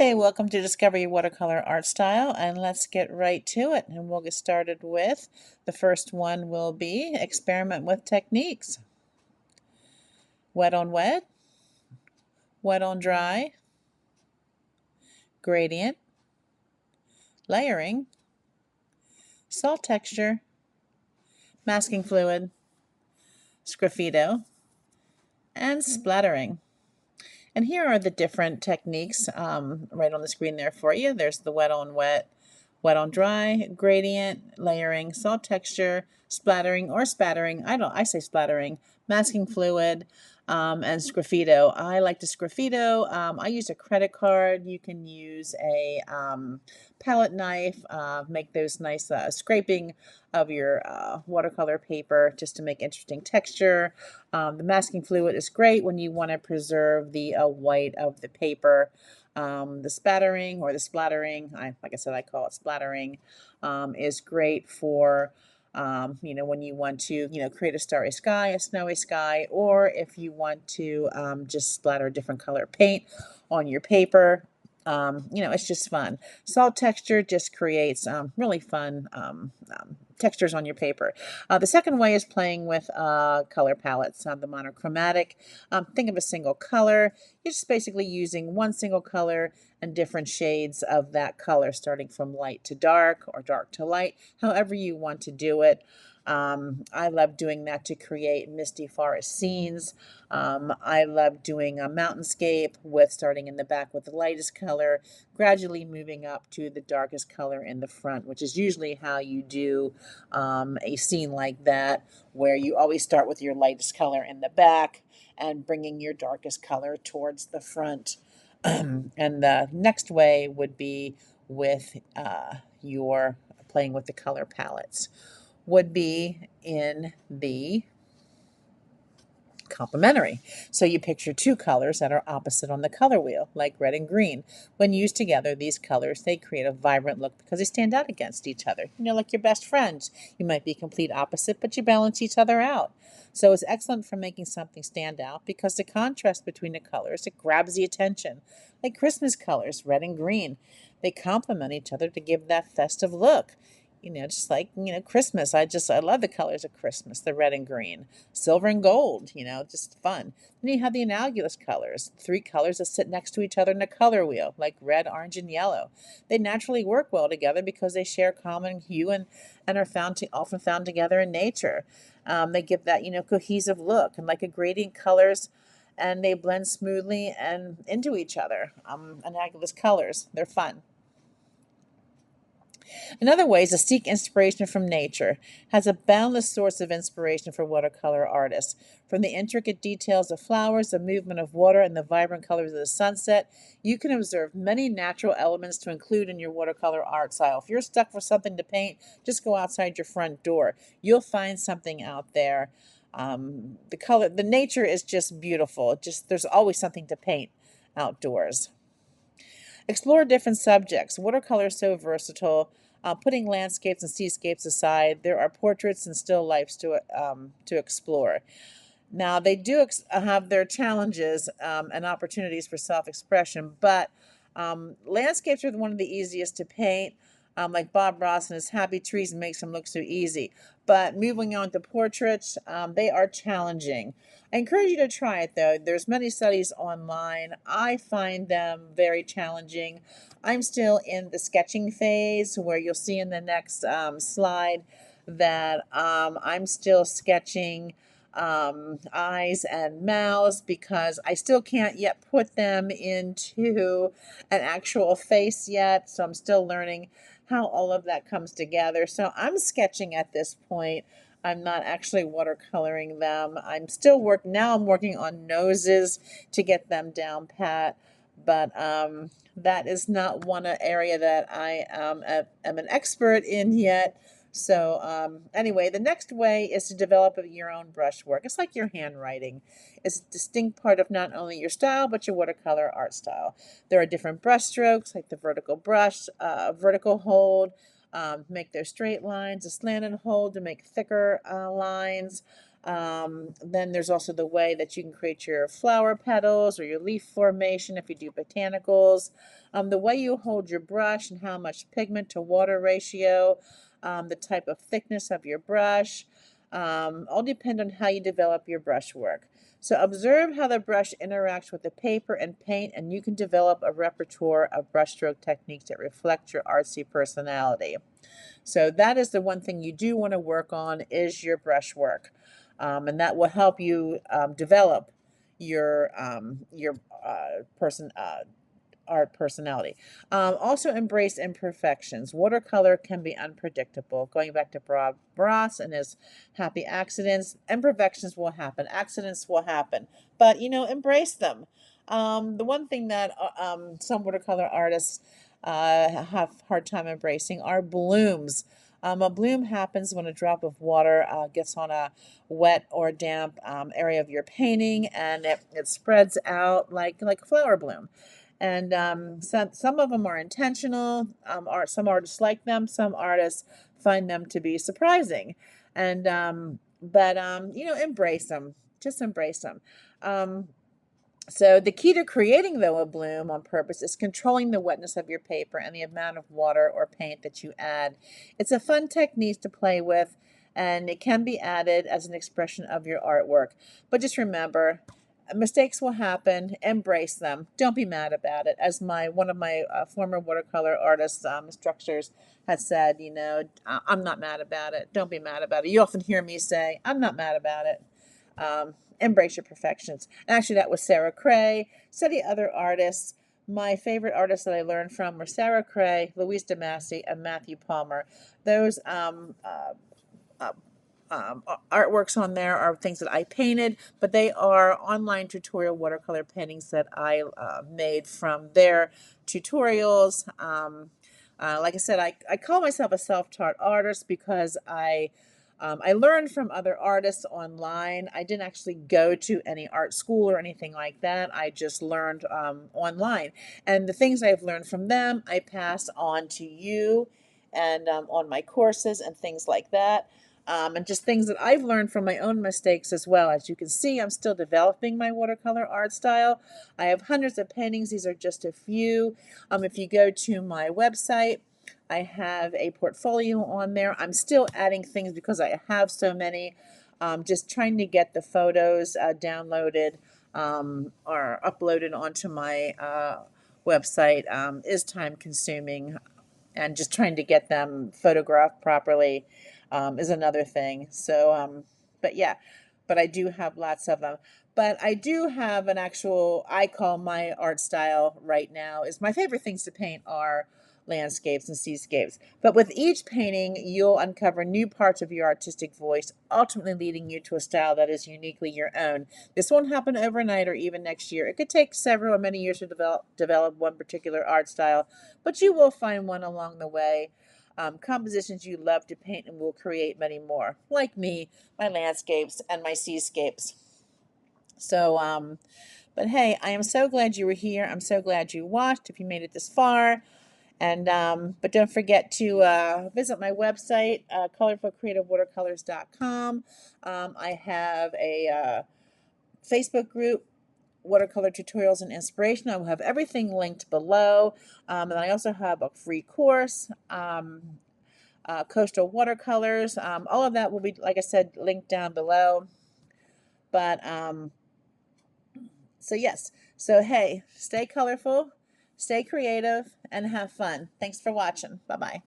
Okay, welcome to Discover Your Watercolor Art Style, and let's get right to it. And we'll get started with the first one will be experiment with techniques. Wet on wet, wet on dry, gradient, layering, salt texture, masking fluid, sgraffito, and splattering. And here are the different techniques right on the screen there for you. There's the wet on wet, wet on dry, gradient, layering, salt texture, splattering or spattering. I say splattering, masking fluid, and sgraffito. I like to sgraffito. I use a credit card. You can use a palette knife, make those nice scraping of your watercolor paper just to make interesting texture. The masking fluid is great when you want to preserve the white of the paper. The spattering or the splattering, like I said, I call it splattering, is great for when you want to, create a starry sky, a snowy sky, or if you want to just splatter different color paint on your paper. It's just fun. Salt texture just creates really fun textures on your paper. The second way is playing with color palettes. The monochromatic. Think of a single color. You're just basically using one single color and different shades of that color, starting from light to dark or dark to light, however you want to do it. I love doing that to create misty forest scenes. I love doing a mountainscape with starting in the back with the lightest color, gradually moving up to the darkest color in the front, which is usually how you do a scene like that, where you always start with your lightest color in the back and bringing your darkest color towards the front. And the next way would be with your playing with the color palettes, would be in the complementary. So you picture two colors that are opposite on the color wheel, like red and green. When used together, these colors, they create a vibrant look because they stand out against each other. Like your best friends. You might be complete opposite, but you balance each other out. So it's excellent for making something stand out because the contrast between the colors, it grabs the attention. Like Christmas colors, red and green. They complement each other to give that festive look. Just like, Christmas. I love the colors of Christmas, the red and green, silver and gold, just fun. Then you have the analogous colors, three colors that sit next to each other in a color wheel, like red, orange, and yellow. They naturally work well together because they share common hue and are often found together in nature. They give that, cohesive look, and like a gradient colors, and they blend smoothly and into each other. Analogous colors, they're fun. Another way is to seek inspiration from nature, has a boundless source of inspiration for watercolor artists. From the intricate details of flowers, the movement of water, and the vibrant colors of the sunset, you can observe many natural elements to include in your watercolor art style. If you're stuck for something to paint, just go outside your front door. You'll find something out there. The nature is just beautiful. There's always something to paint outdoors. Explore different subjects. Watercolor is so versatile. Putting landscapes and seascapes aside, there are portraits and still lifes to explore. Now, they do have their challenges and opportunities for self-expression, but landscapes are one of the easiest to paint. Like Bob Ross and his happy trees makes them look so easy. But moving on to portraits, they are challenging. I encourage you to try it, though. There's many studies online. I find them very challenging. I'm still in the sketching phase, where you'll see in the next slide that I'm still sketching eyes and mouths because I still can't yet put them into an actual face yet. So I'm still learning how all of that comes together. So I'm sketching at this point. I'm not actually watercoloring them. I'm working on noses to get them down pat, but that is not one area that I am an expert in yet. So anyway, the next way is to develop your own brushwork. It's like your handwriting. It's a distinct part of not only your style, but your watercolor art style. There are different brush strokes, like the vertical brush, vertical hold, make their straight lines, a slanted hold to make thicker lines. Then there's also the way that you can create your flower petals or your leaf formation if you do botanicals. The way you hold your brush and how much pigment to water ratio, the type of thickness of your brush, all depend on how you develop your brushwork. So observe how the brush interacts with the paper and paint, and you can develop a repertoire of brushstroke techniques that reflect your artsy personality. So that is the one thing you do want to work on is your brushwork, and that will help you develop your person art personality. Also embrace imperfections. Watercolor can be unpredictable. Going back to Bob Ross and his happy accidents, imperfections will happen, accidents will happen, but embrace them. The one thing that some watercolor artists have a hard time embracing are blooms. A bloom happens when a drop of water gets on a wet or damp area of your painting, and it spreads out like a flower bloom. And some of them are intentional. Some artists like them. Some artists find them to be surprising. And but embrace them. Just embrace them. So the key to creating, though, a bloom on purpose is controlling the wetness of your paper and the amount of water or paint that you add. It's a fun technique to play with, and it can be added as an expression of your artwork. But just remember, mistakes will happen. Embrace them. Don't be mad about it. As one of my former watercolor artists, instructors, had said, I'm not mad about it. Don't be mad about it. You often hear me say, I'm not mad about it. Embrace your perfections. And actually, that was Sarah Cray. Study other artists. My favorite artists that I learned from were Sarah Cray, Louise DeMasi, and Matthew Palmer. Those artworks on there are things that I painted, but they are online tutorial watercolor paintings that I made from their tutorials. Like I said, I call myself a self-taught artist because I learned from other artists online. I didn't actually go to any art school or anything like that. I just learned online. And the things I've learned from them, I pass on to you and on my courses and things like that. And just things that I've learned from my own mistakes as well. As you can see, I'm still developing my watercolor art style. I have hundreds of paintings. These are just a few. If you go to my website, I have a portfolio on there. I'm still adding things because I have so many. Just trying to get the photos downloaded or uploaded onto my website is time consuming, and just trying to get them photographed properly is another thing. So, but yeah, but I do have lots of them. But I do have an actual, I call my art style right now, is my favorite things to paint are landscapes and seascapes. But with each painting, you'll uncover new parts of your artistic voice, ultimately leading you to a style that is uniquely your own. This won't happen overnight or even next year. It could take several or many years to develop one particular art style, but you will find one along the way. Compositions you love to paint and will create many more, like me, my landscapes and my seascapes. So, but hey, I am so glad you were here. I'm so glad you watched if you made it this far. And but don't forget to visit my website, colorfulcreativewatercolors.com. I have a Facebook group, Watercolor Tutorials and Inspiration. I will have everything linked below. And I also have a free course, Coastal Watercolors. All of that will be, like I said, linked down below. But so yes, so hey, stay colorful, stay creative, and have fun. Thanks for watching. Bye-bye.